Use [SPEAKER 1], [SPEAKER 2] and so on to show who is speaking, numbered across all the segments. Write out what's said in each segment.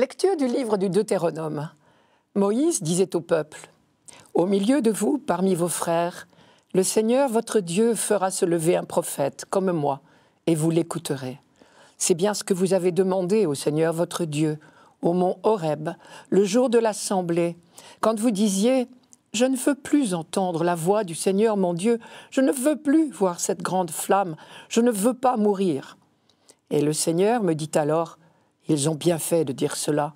[SPEAKER 1] Lecture du livre du Deutéronome. Moïse disait au peuple, « Au milieu de vous, parmi vos frères, le Seigneur votre Dieu fera se lever un prophète comme moi, et vous l'écouterez. C'est bien ce que vous avez demandé au Seigneur votre Dieu, au mont Horeb, le jour de l'assemblée, quand vous disiez « Je ne veux plus entendre la voix du Seigneur mon Dieu, je ne veux plus voir cette grande flamme, je ne veux pas mourir. » Et le Seigneur me dit alors « Ils ont bien fait de dire cela.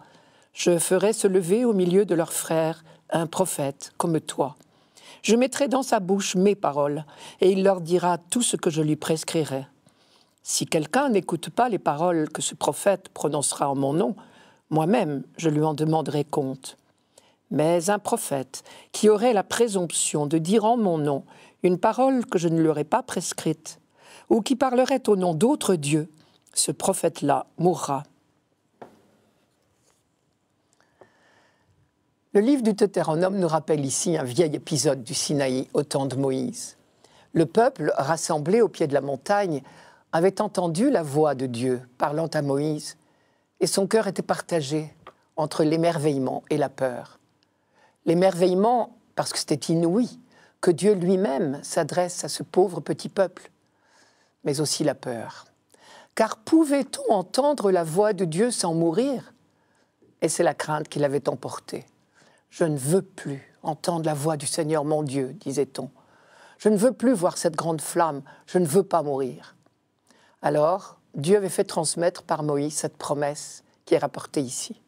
[SPEAKER 1] Je ferai se lever au milieu de leurs frères un prophète comme toi. Je mettrai dans sa bouche mes paroles, et il leur dira tout ce que je lui prescrirai. Si quelqu'un n'écoute pas les paroles que ce prophète prononcera en mon nom, moi-même je lui en demanderai compte. Mais un prophète qui aurait la présomption de dire en mon nom une parole que je ne lui aurais pas prescrite, ou qui parlerait au nom d'autres dieux, ce prophète-là mourra. » Le livre du Deutéronome nous rappelle ici un vieil épisode du Sinaï au temps de Moïse. Le peuple, rassemblé au pied de la montagne, avait entendu la voix de Dieu parlant à Moïse, et son cœur était partagé entre l'émerveillement et la peur. L'émerveillement, parce que c'était inouï, que Dieu lui-même s'adresse à ce pauvre petit peuple, mais aussi la peur. Car pouvait-on entendre la voix de Dieu sans mourir? Et c'est la crainte qui l'avait emporté. « Je ne veux plus entendre la voix du Seigneur mon Dieu, disait-on. Je ne veux plus voir cette grande flamme, je ne veux pas mourir. » Alors, Dieu avait fait transmettre par Moïse cette promesse qui est rapportée ici.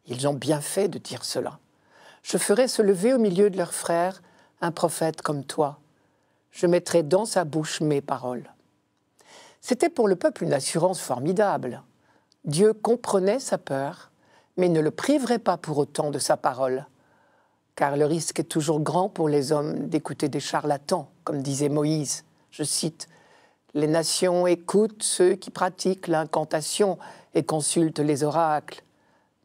[SPEAKER 1] Ils ont bien fait de dire cela. « Je ferai se lever au milieu de leurs frères un prophète comme toi. Je mettrai dans sa bouche mes paroles. » C'était pour le peuple une assurance formidable. Dieu comprenait sa peur, mais ne le priverait pas pour autant de sa parole. Car le risque est toujours grand pour les hommes d'écouter des charlatans, comme disait Moïse. Je cite, « Les nations écoutent ceux qui pratiquent l'incantation et consultent les oracles.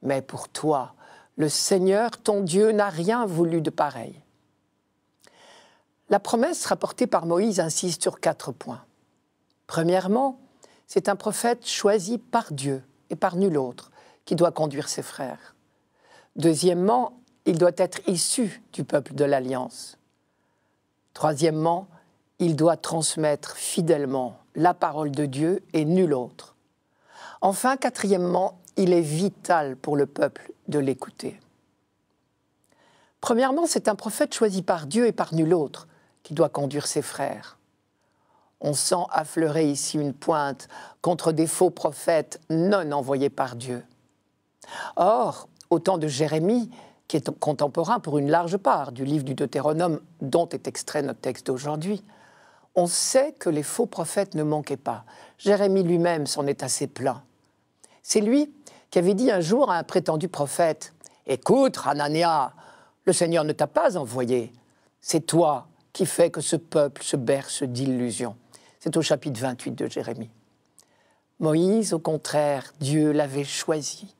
[SPEAKER 1] Mais pour toi, le Seigneur, ton Dieu, n'a rien voulu de pareil. » La promesse rapportée par Moïse insiste sur 4 points. Premièrement, c'est un prophète choisi par Dieu et par nul autre qui doit conduire ses frères. Deuxièmement, il doit être issu du peuple de l'Alliance. Troisièmement, il doit transmettre fidèlement la parole de Dieu et nul autre. Enfin, quatrièmement, il est vital pour le peuple de l'écouter. Premièrement, c'est un prophète choisi par Dieu et par nul autre qui doit conduire ses frères. On sent affleurer ici une pointe contre des faux prophètes non envoyés par Dieu. Or, au temps de Jérémie, qui est contemporain pour une large part du livre du Deutéronome dont est extrait notre texte d'aujourd'hui, on sait que les faux prophètes ne manquaient pas. Jérémie lui-même s'en est assez plaint. C'est lui qui avait dit un jour à un prétendu prophète « Écoute, Hanania, le Seigneur ne t'a pas envoyé. C'est toi qui fais que ce peuple se berce d'illusions. » C'est au chapitre 28 de Jérémie. Moïse, au contraire, Dieu l'avait choisi,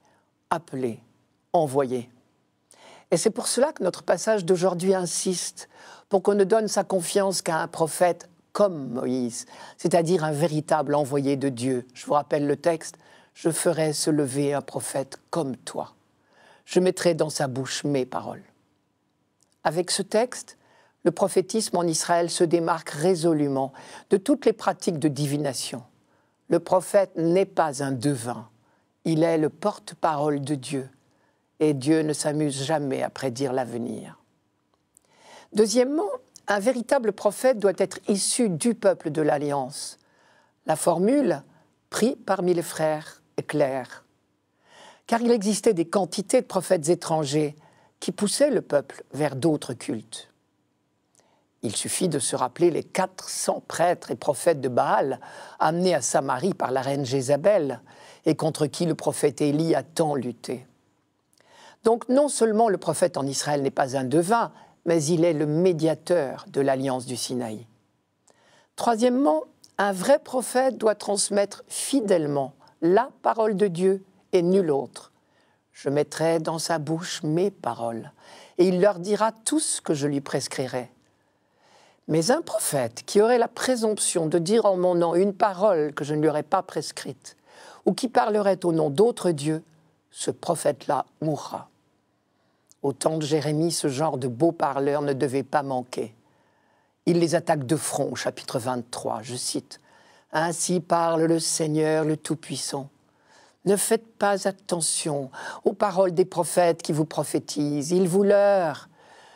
[SPEAKER 1] appelé, envoyé. Et c'est pour cela que notre passage d'aujourd'hui insiste pour qu'on ne donne sa confiance qu'à un prophète comme Moïse, c'est-à-dire un véritable envoyé de Dieu. Je vous rappelle le texte, « Je ferai se lever un prophète comme toi. Je mettrai dans sa bouche mes paroles. » Avec ce texte, le prophétisme en Israël se démarque résolument de toutes les pratiques de divination. Le prophète n'est pas un devin, il est le porte-parole de Dieu. Et Dieu ne s'amuse jamais à prédire l'avenir. Deuxièmement, un véritable prophète doit être issu du peuple de l'Alliance. La formule « pris parmi les frères » est claire. Car il existait des quantités de prophètes étrangers qui poussaient le peuple vers d'autres cultes. Il suffit de se rappeler les 400 prêtres et prophètes de Baal amenés à Samarie par la reine Jézabel et contre qui le prophète Élie a tant lutté. Donc non seulement le prophète en Israël n'est pas un devin, mais il est le médiateur de l'alliance du Sinaï. Troisièmement, un vrai prophète doit transmettre fidèlement la parole de Dieu et nul autre. Je mettrai dans sa bouche mes paroles, et il leur dira tout ce que je lui prescrirai. Mais un prophète qui aurait la présomption de dire en mon nom une parole que je ne lui aurais pas prescrite, ou qui parlerait au nom d'autres dieux, ce prophète-là mourra. Au temps de Jérémie, ce genre de beaux parleurs ne devait pas manquer. Il les attaque de front, au chapitre 23, je cite. « Ainsi parle le Seigneur, le Tout-Puissant. Ne faites pas attention aux paroles des prophètes qui vous prophétisent. Ils vous leurrent.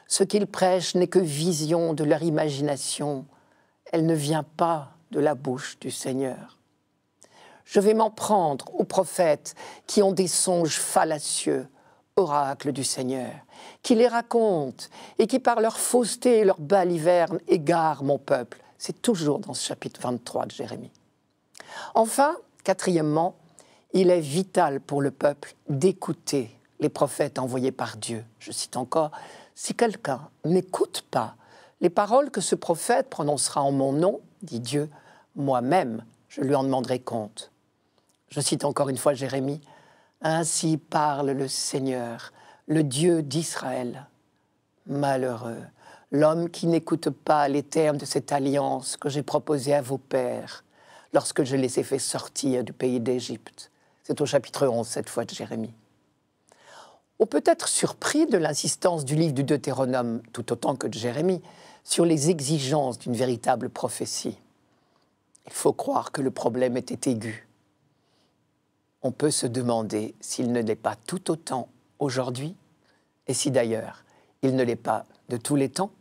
[SPEAKER 1] Ce qu'ils prêchent n'est que vision de leur imagination. Elle ne vient pas de la bouche du Seigneur. Je vais m'en prendre aux prophètes qui ont des songes fallacieux, oracles du Seigneur, qui les racontent et qui par leur fausseté et leur baliverne égarent mon peuple. » C'est toujours dans ce chapitre 23 de Jérémie. Enfin, quatrièmement, il est vital pour le peuple d'écouter les prophètes envoyés par Dieu. Je cite encore, « Si quelqu'un n'écoute pas les paroles que ce prophète prononcera en mon nom, dit Dieu, moi-même, je lui en demanderai compte. » Je cite encore une fois Jérémie, « Ainsi parle le Seigneur, le Dieu d'Israël. Malheureux, l'homme qui n'écoute pas les termes de cette alliance que j'ai proposée à vos pères lorsque je les ai fait sortir du pays d'Égypte. » C'est au chapitre 11, cette fois, de Jérémie. On peut être surpris de l'insistance du livre du Deutéronome, tout autant que de Jérémie, sur les exigences d'une véritable prophétie. Il faut croire que le problème était aigu. On peut se demander s'il ne l'est pas tout autant aujourd'hui, et si d'ailleurs il ne l'est pas de tous les temps.